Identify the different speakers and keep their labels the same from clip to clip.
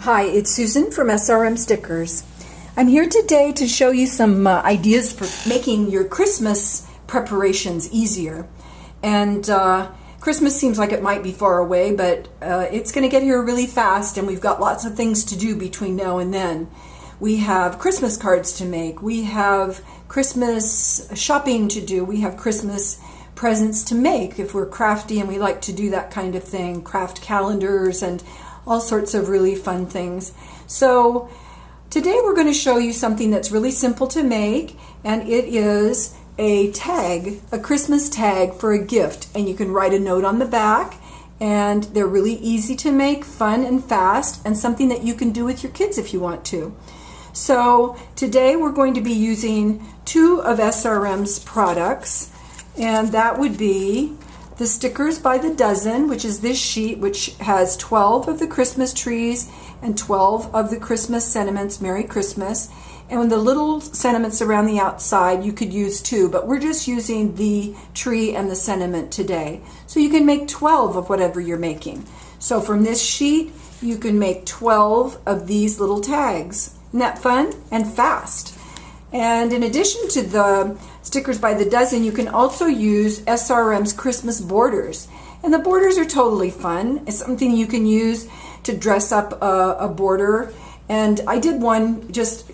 Speaker 1: Hi, it's Susan from SRM Stickers. I'm here today to show you some ideas for making your Christmas preparations easier. And Christmas seems like it might be far away, but it's going to get here really fast, and we've got lots of things to do between now and then. We have Christmas cards to make, we have Christmas shopping to do, we have Christmas presents to make if we're crafty and we like to do that kind of thing, craft calendars and all sorts of really fun things. So today we're going to show you something that's really simple to make, and it is a tag, a Christmas tag for a gift, and you can write a note on the back, and they're really easy to make, fun and fast, and something that you can do with your kids if you want to. So today we're going to be using two of SRM's products, and that would be the Stickers by the Dozen, which is this sheet, which has 12 of the Christmas trees and 12 of the Christmas sentiments, Merry Christmas. And with the little sentiments around the outside, you could use two, but we're just using the tree and the sentiment today. So you can make 12 of whatever you're making. So from this sheet, you can make 12 of these little tags. Isn't that fun and fast? And in addition to the Stickers by the Dozen, you can also use SRM's Christmas borders. And the borders are totally fun. It's something you can use to dress up a border. And I did one just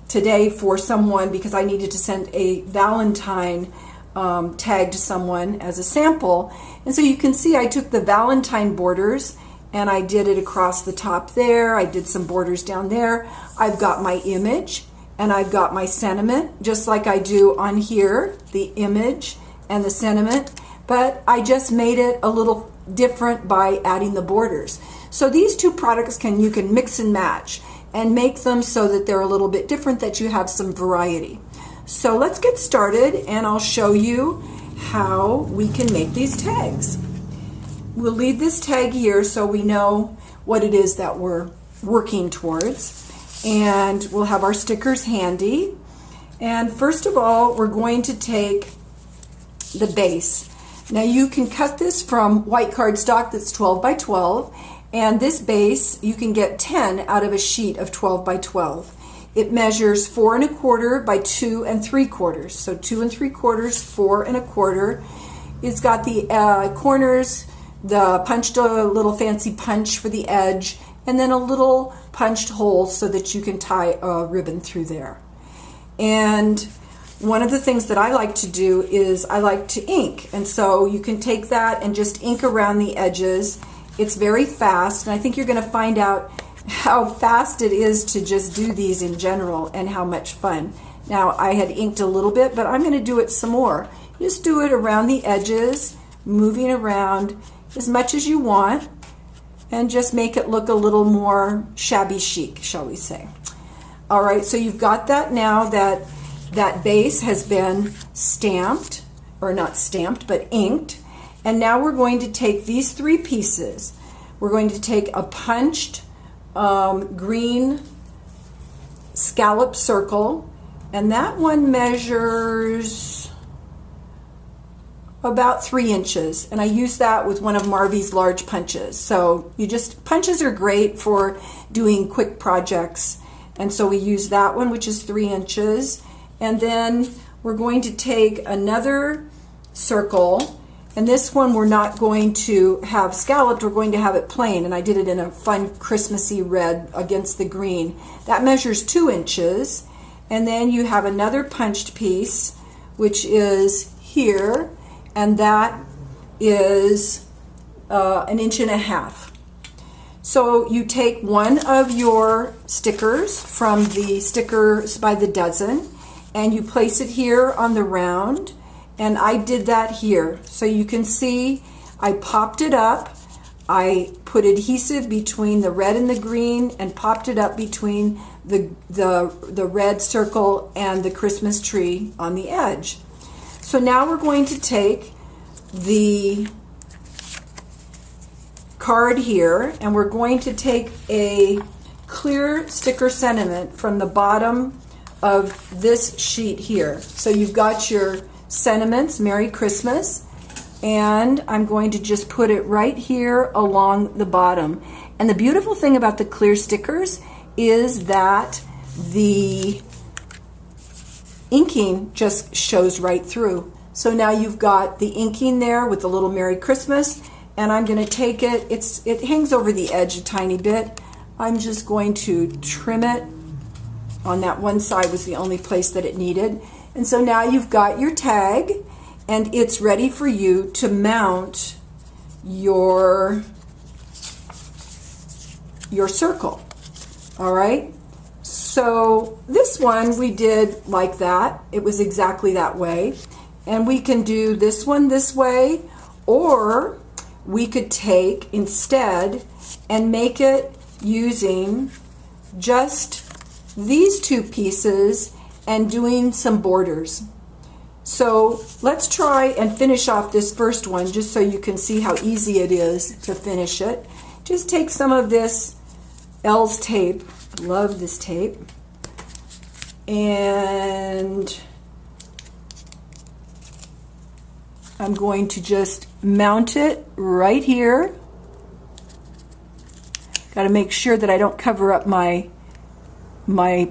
Speaker 1: today for someone because I needed to send a Valentine tag to someone as a sample. And so you can see I took the Valentine borders and I did it across the top there. I did some borders down there. I've got my image. And I've got my sentiment, just like I do on here, the image and the sentiment, but I just made it a little different by adding the borders. So these two products you can mix and match and make them so that they're a little bit different, that you have some variety. So let's get started, and I'll show you how we can make these tags. We'll leave this tag here so we know what it is that we're working towards. And we'll have our stickers handy. And first of all, we're going to take the base. Now you can cut this from white cardstock that's 12 by 12, and this base you can get 10 out of a sheet of 12 by 12. It measures 4 1/4 by 2 3/4. So 2 3/4, 4 1/4. It's got the corners, the punched a little fancy punch for the edge, and then a little punched hole so that you can tie a ribbon through there. And one of the things that I like to do is I like to ink, and so you can take that and just ink around the edges. It's very fast, and I think you're going to find out how fast it is to just do these in general and how much fun. Now I had inked a little bit, but I'm going to do it some more. Just do it around the edges, moving around as much as you want, and just make it look a little more shabby chic, shall we say. All right, so you've got that now, that base has been stamped, or not stamped, but inked. And now we're going to take these three pieces. We're going to take a punched green scallop circle, and that one measures about 3 inches, and I use that with one of Marvy's large punches. So punches are great for doing quick projects, and so we use that one, which is 3 inches. And then we're going to take another circle, and this one we're not going to have scalloped, we're going to have it plain, and I did it in a fun Christmassy red against the green. That measures 2 inches. And then you have another punched piece, which is here, and that is 1.5 inches. So you take one of your stickers from the Stickers by the Dozen, and you place it here on the round, and I did that here. So you can see I popped it up, I put adhesive between the red and the green and popped it up between the red circle and the Christmas tree on the edge. So now we're going to take the card here, and we're going to take a clear sticker sentiment from the bottom of this sheet here. So you've got your sentiments, Merry Christmas, and I'm going to just put it right here along the bottom. And the beautiful thing about the clear stickers is that the inking just shows right through. So now you've got the inking there with the little Merry Christmas, and I'm going to take it, it hangs over the edge a tiny bit. I'm just going to trim it. On that one side was the only place that it needed. And so now you've got your tag, and it's ready for you to mount your circle. All right? So this one we did like that. It was exactly that way. And we can do this one this way, or we could take instead and make it using just these two pieces and doing some borders. So let's try and finish off this first one just so you can see how easy it is to finish it. Just take some of this L's tape, love this tape, and I'm going to just mount it right here. Got to make sure that I don't cover up my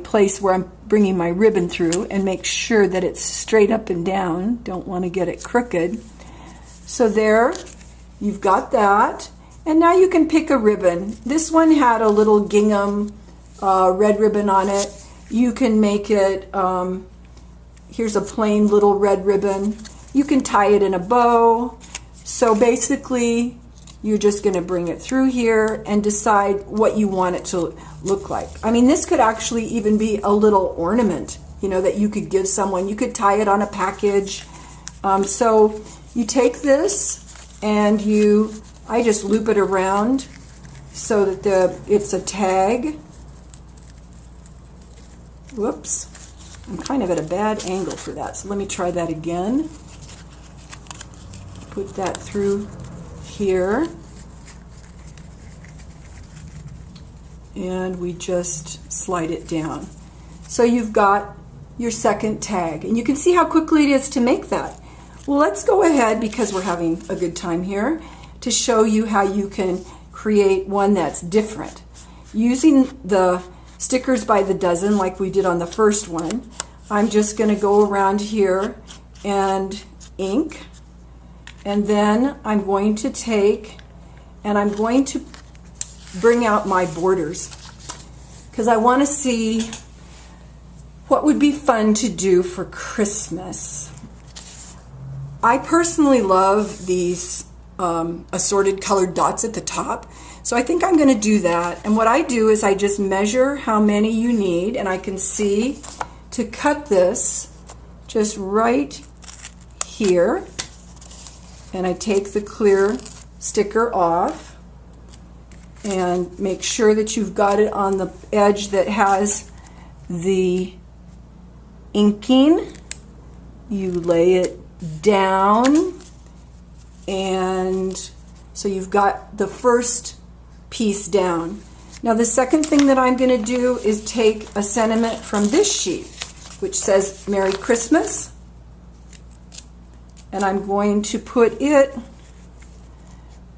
Speaker 1: place where I'm bringing my ribbon through, and make sure that it's straight up and down. Don't want to get it crooked. So there, you've got that. And now you can pick a ribbon. This one had a little gingham red ribbon on it. You can make it, here's a plain little red ribbon. You can tie it in a bow. So basically, you're just going to bring it through here and decide what you want it to look like. I mean, this could actually even be a little ornament, you know, that you could give someone. You could tie it on a package. So you take this and I just loop it around so that it's a tag. Whoops. I'm kind of at a bad angle for that, so let me try that again. Put that through here, and we just slide it down. So you've got your second tag, and you can see how quickly it is to make that. Well, let's go ahead, because we're having a good time here, to show you how you can create one that's different. Using the stickers by the dozen like we did on the first one, I'm just going to go around here and ink. And then I'm going to take and I'm going to bring out my borders, because I want to see what would be fun to do for Christmas. I personally love these assorted colored dots at the top, so I think I'm going to do that. And what I do is I just measure how many you need, and I can see to cut this just right here. And I take the clear sticker off and make sure that you've got it on the edge that has the inking. You lay it down, and so you've got the first piece down. Now the second thing that I'm going to do is take a sentiment from this sheet, which says Merry Christmas. And I'm going to put it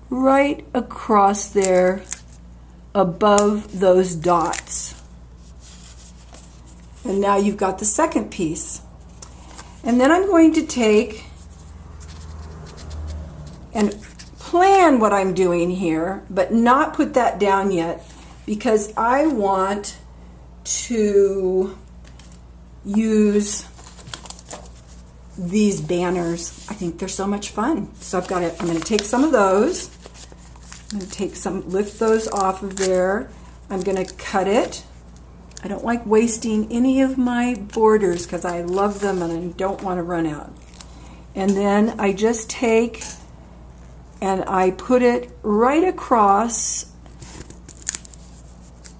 Speaker 1: right across there above those dots. And now you've got the second piece. And then I'm going to take and plan what I'm doing here, but not put that down yet, because I want to use these banners. I think they're so much fun. So I'm going to take some of those. I'm going to take some, lift those off of there. I'm going to cut it. I don't like wasting any of my borders because I love them and I don't want to run out. And then I just take and I put it right across,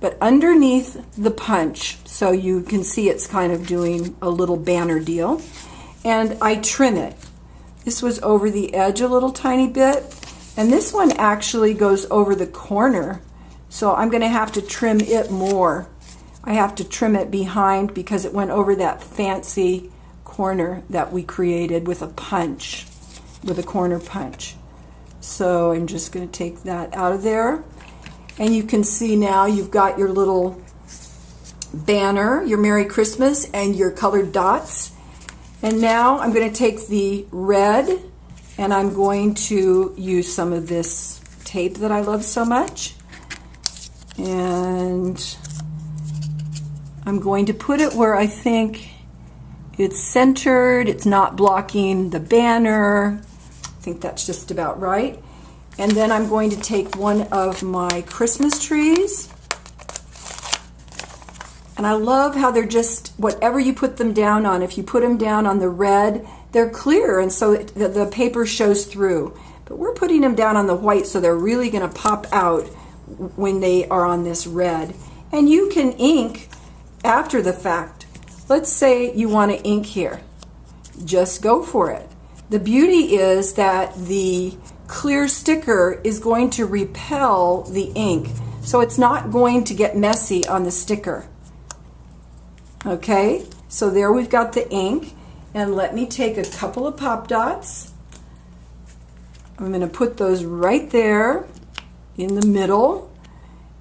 Speaker 1: but underneath the punch, so you can see it's kind of doing a little banner deal. And I trim it. This was over the edge a little tiny bit, and this one actually goes over the corner, so I'm going to have to trim it more. I have to trim it behind because it went over that fancy corner that we created with a punch, with a corner punch. So I'm just going to take that out of there. And you can see now you've got your little banner, your Merry Christmas, and your colored dots. And now I'm going to take the red and I'm going to use some of this tape that I love so much. And I'm going to put it where I think it's centered, it's not blocking the banner. I think that's just about right. And then I'm going to take one of my Christmas trees. And I love how they're just, whatever you put them down on, if you put them down on the red, they're clear, and so the paper shows through. But we're putting them down on the white, so they're really going to pop out when they are on this red. And you can ink after the fact. Let's say you want to ink here. Just go for it. The beauty is that the clear sticker is going to repel the ink, so it's not going to get messy on the sticker. Okay, so there we've got the ink, and let me take a couple of pop dots. I'm going to put those right there in the middle,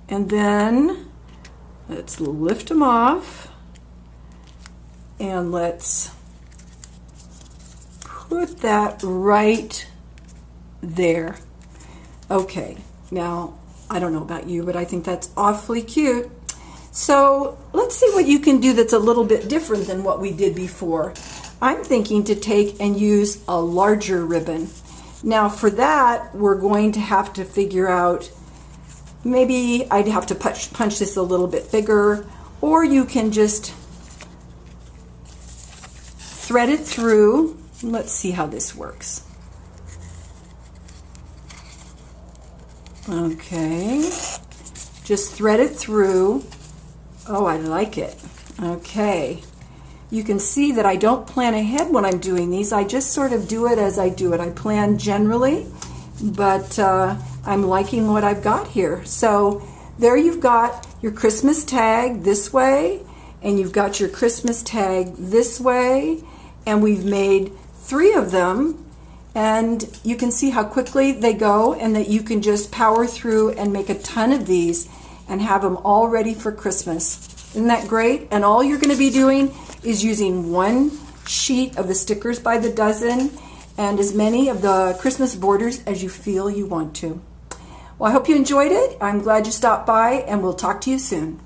Speaker 1: and then let's lift them off, and let's put that right there. Okay, now I don't know about you, but I think that's awfully cute. So let's see what you can do that's a little bit different than what we did before. I'm thinking to take and use a larger ribbon. Now for that, we're going to have to figure out, maybe I'd have to punch this a little bit bigger, or you can just thread it through. Let's see how this works. Okay, just thread it through. Oh, I like it. Okay. You can see that I don't plan ahead when I'm doing these. I just sort of do it as I do it. I plan generally, but I'm liking what I've got here. So there you've got your Christmas tag this way, and you've got your Christmas tag this way, and we've made 3 of them, and you can see how quickly they go, and that you can just power through and make a ton of these and have them all ready for Christmas. Isn't that great? And all you're going to be doing is using 1 sheet of the stickers by the dozen and as many of the Christmas borders as you feel you want to. Well, I hope you enjoyed it. I'm glad you stopped by, and we'll talk to you soon.